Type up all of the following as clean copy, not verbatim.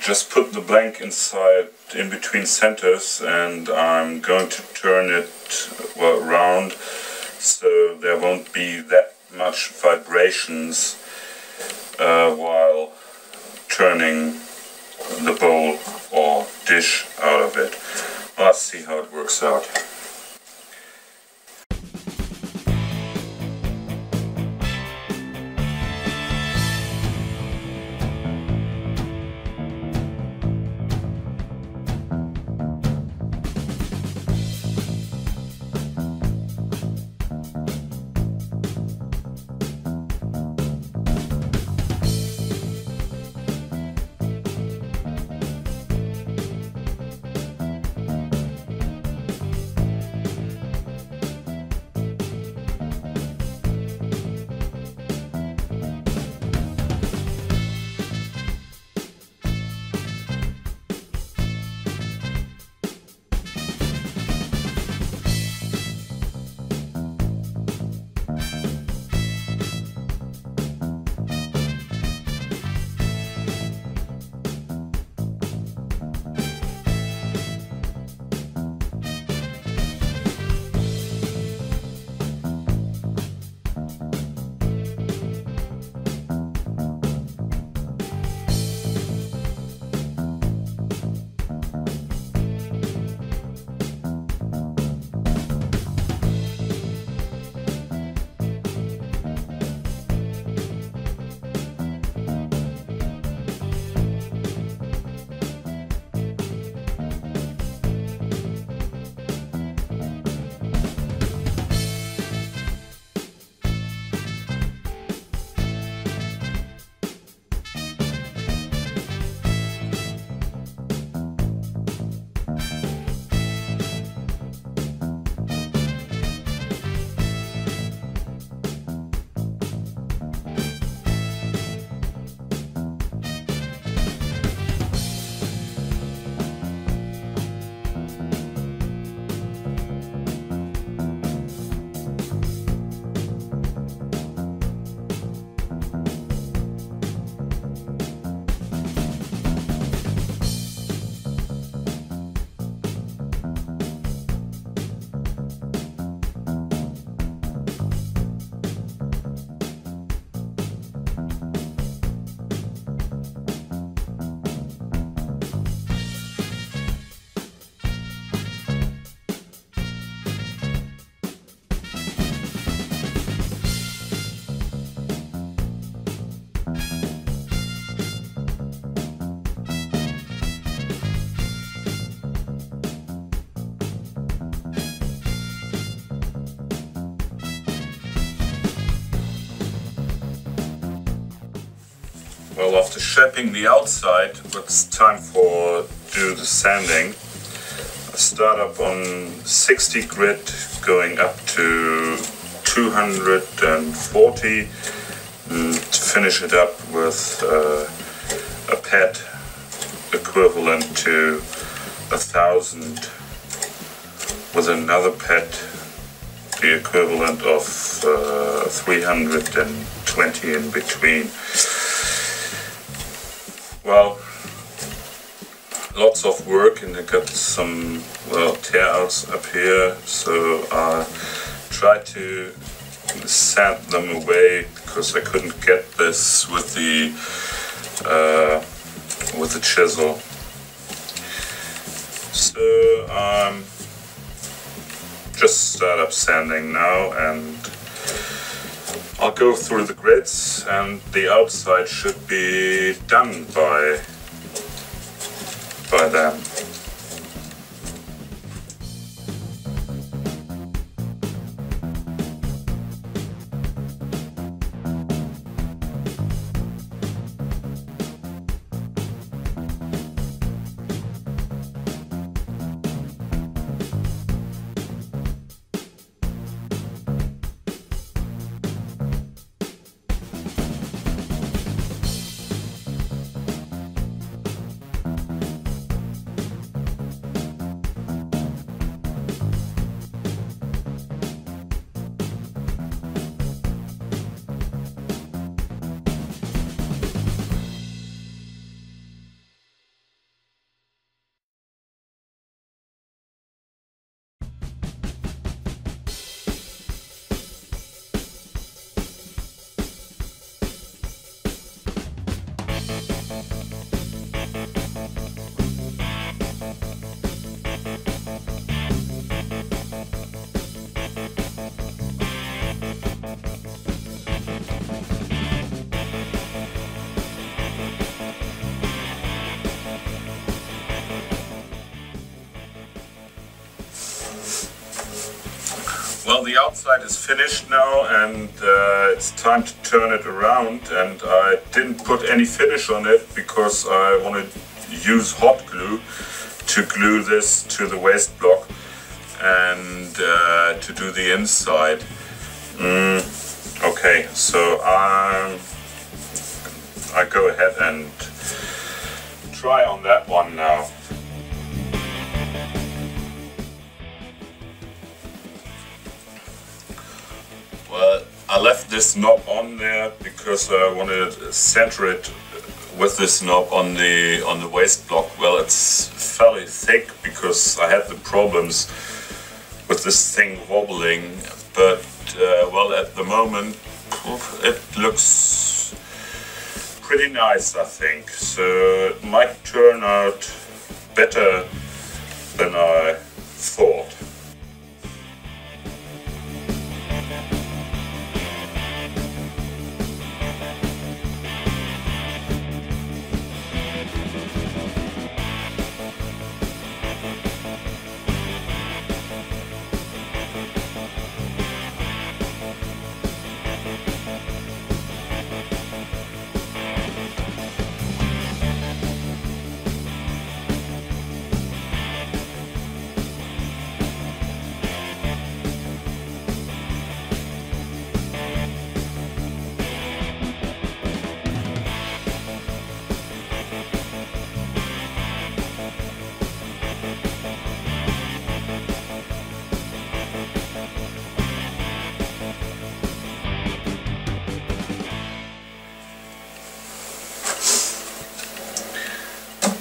just put the blank inside in between centers, and I'm going to turn it around so there won't be that much vibrations while turning the bowl or dish out of it. Let's see how it works out. Well, after shaping the outside, it's time for do the sanding. I start up on 60 grit, going up to 240, and finish it up with a pad equivalent to 1,000, with another pad the equivalent of 320 in between. Well, lots of work, and I got some tear outs up here, so I tried to sand them away because I couldn't get this with the chisel. So I'm just start up sanding now, and I'll go through the grids, and the outside should be done by then. Well, the outside is finished now, and it's time to turn it around, and I didn't put any finish on it because I want to use hot glue to glue this to the waste block and to do the inside. Okay, so I go ahead and try on that one now. Well, I left this knob on there because I wanted to center it with this knob on the waste block. Well, it's fairly thick because I had the problems with this thing wobbling, but well, at the moment it looks pretty nice, I think. So it might turn out better than I thought.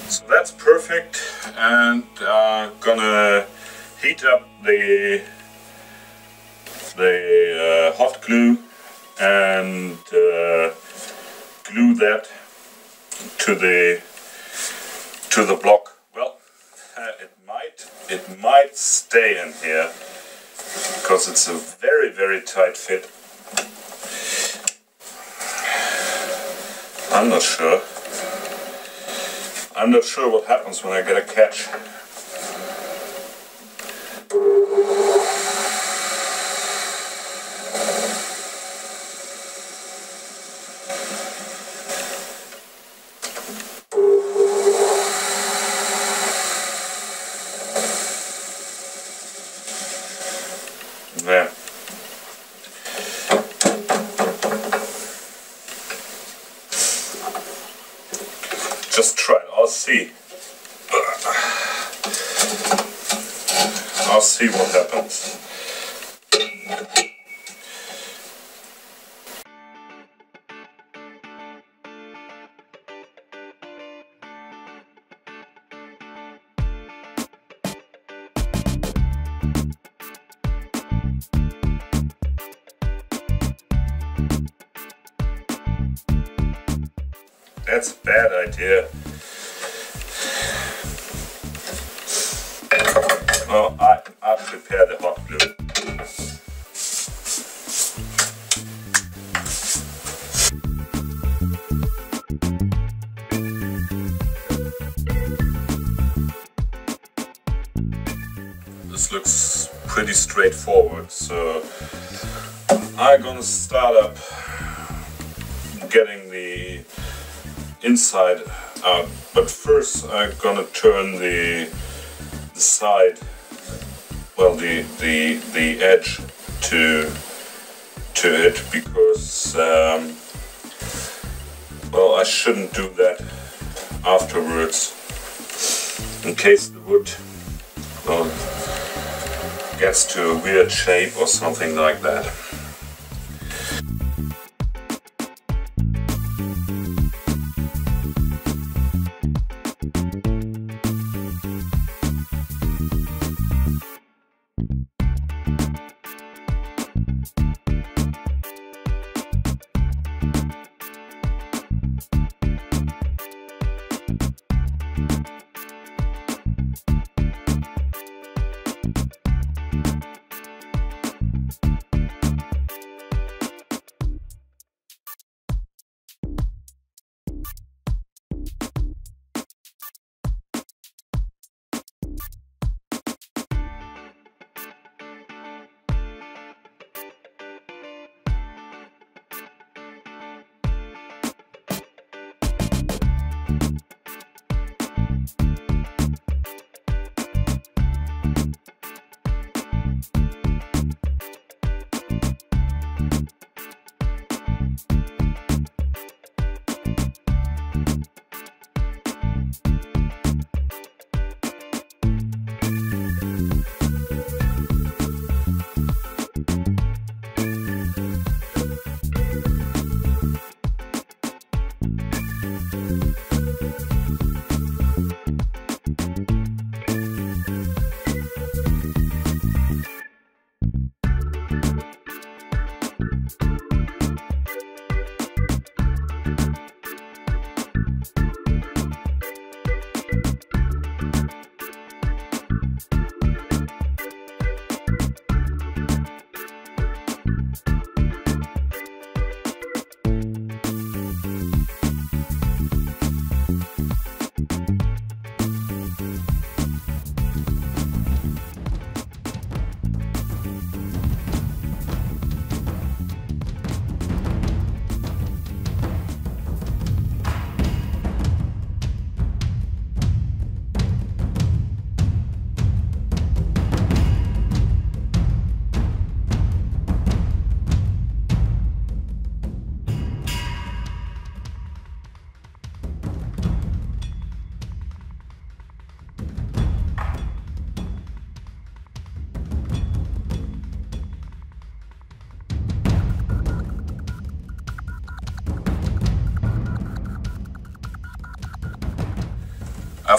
So that's perfect, and gonna heat up the hot glue and glue that to the block. Well, it might stay in here because it's a very tight fit. I'm not sure. I'm not sure what happens when I get a catch. There. Just try it. I'll see. I'll see what happens. That's a bad idea. Well, I prepare the hot glue. This looks pretty straightforward, so I'm gonna start up getting the inside out, but first I'm gonna turn the side, well, the edge to it, because well, I shouldn't do that afterwards in case the wood, well, gets to a weird shape or something like that.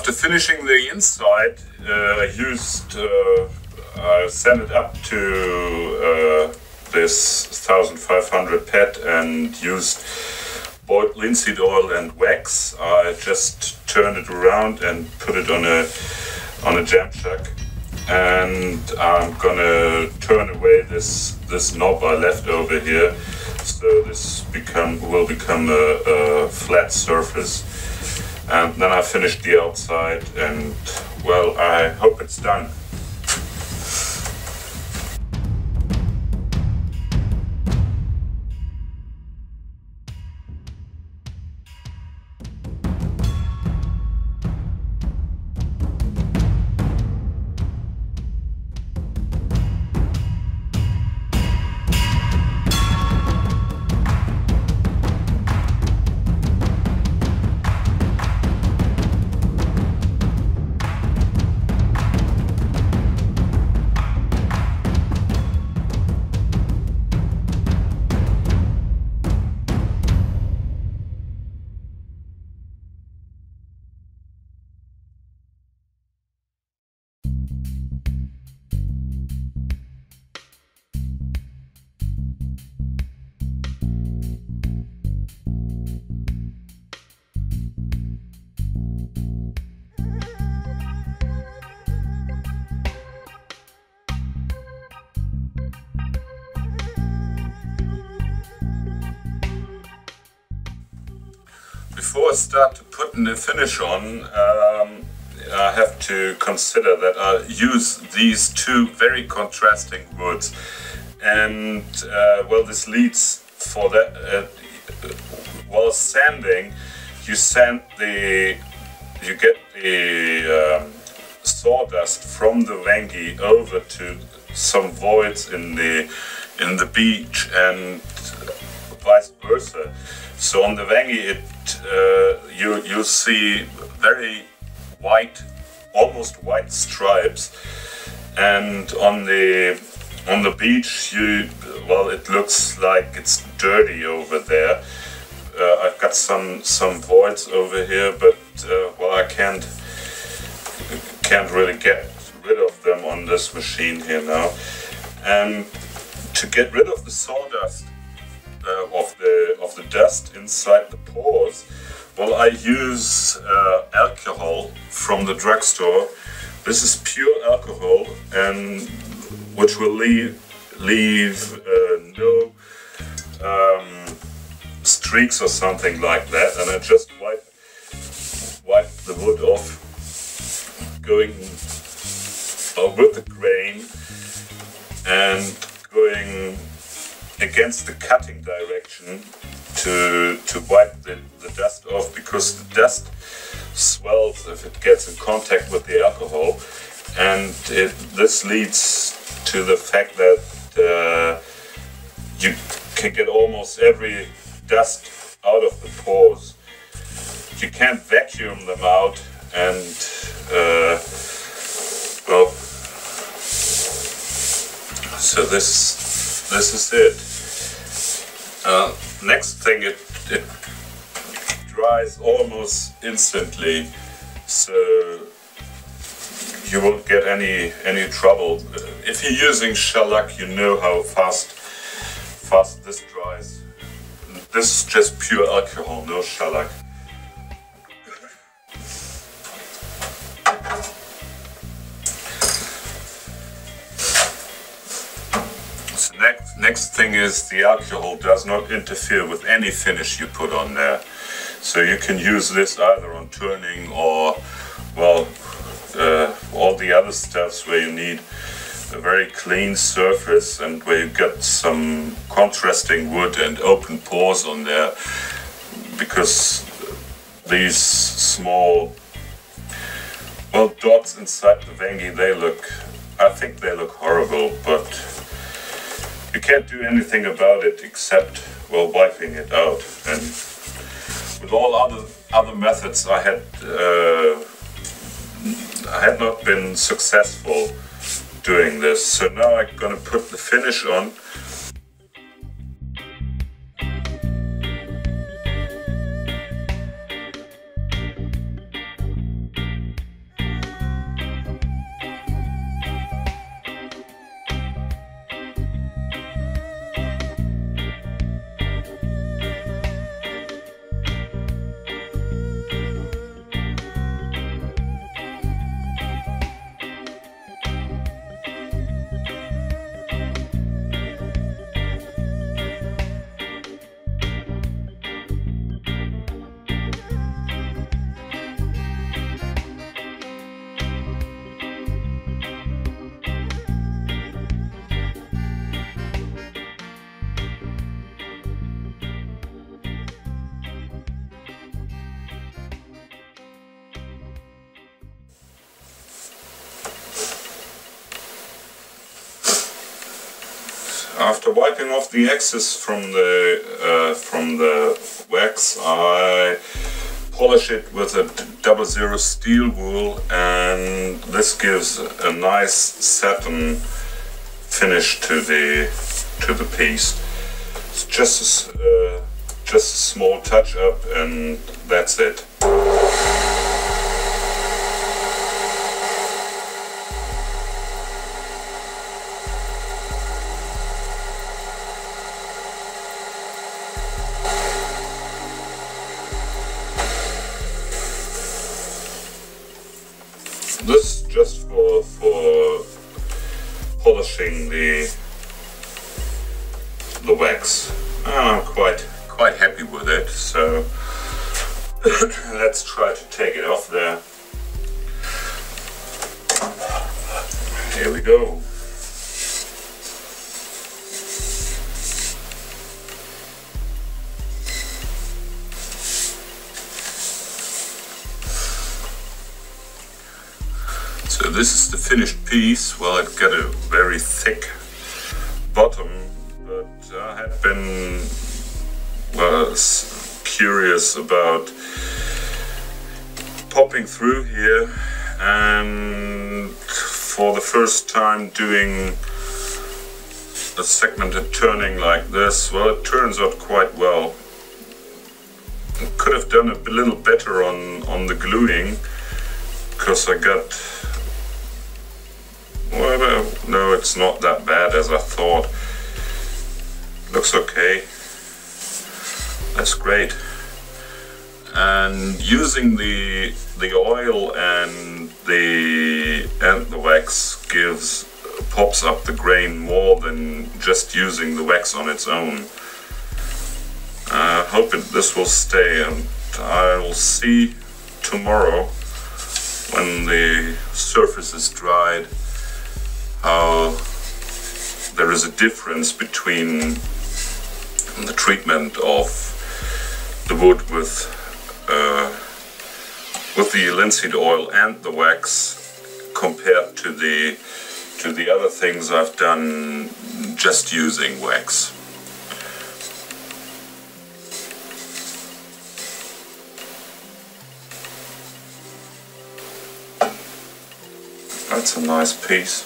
After finishing the inside, I sent it up to this 1500 pet and used boiled linseed oil and wax. I just turned it around and put it on a jam chuck, and I'm gonna turn away this knob I left over here, so this will become a flat surface. And then I finished the outside, and well, I hope it's done. Before I start to put the finish on, I have to consider that I use these two very contrasting woods, and well, this leads for that. While sanding, you get the sawdust from the Wenge over to some voids in the beech, and vice versa. So on the Wenge, you see very white, almost white stripes, and on the beech, well, it looks like it's dirty over there. I've got some voids over here, but well, I can't really get rid of them on this machine here now. And to get rid of the sawdust of the dust inside the pores, well, I use alcohol from the drugstore. This is pure alcohol, and which will leave no streaks or something like that. And I just wipe the wood off, going with the grain and going against the cutting direction to wipe the dust off, because the dust swells if it gets in contact with the alcohol, and this leads to the fact that you can get almost every dust out of the pores. You can't vacuum them out, and well, so this is it. Next thing, it dries almost instantly, so you won't get any trouble. If you're using shellac, you know how fast this dries. This is just pure alcohol, no shellac. So next thing is, the alcohol does not interfere with any finish you put on there. So you can use this either on turning or, well, all the other stuffs where you need a very clean surface and where you get some contrasting wood and open pores on there, because these small, well, dots inside the Wenge, I think they look horrible, but you can't do anything about it except, well, wiping it out. And with all other methods, I had not been successful doing this. So now I'm gonna put the finish on. After wiping off the excess from the wax, I polish it with a 00 steel wool, and this gives a nice satin finish to the piece. It's just a small touch up, and that's it. This just for polishing the wax. I'm quite happy with it, so let's try to take it off there. Here we go. So this is the finished piece. Well, it got a very thick bottom, but I had been curious about popping through here, and for the first time doing a segmented turning like this, well, it turns out quite well. I could have done a little better on the gluing, because I got, well, no, it's not that bad as I thought. Looks okay. That's great. And using the oil and the wax pops up the grain more than just using the wax on its own. I hope this will stay, and I'll see tomorrow when the surface is dried how there is a difference between the treatment of the wood with the linseed oil and the wax compared to the other things I've done just using wax. That's a nice piece.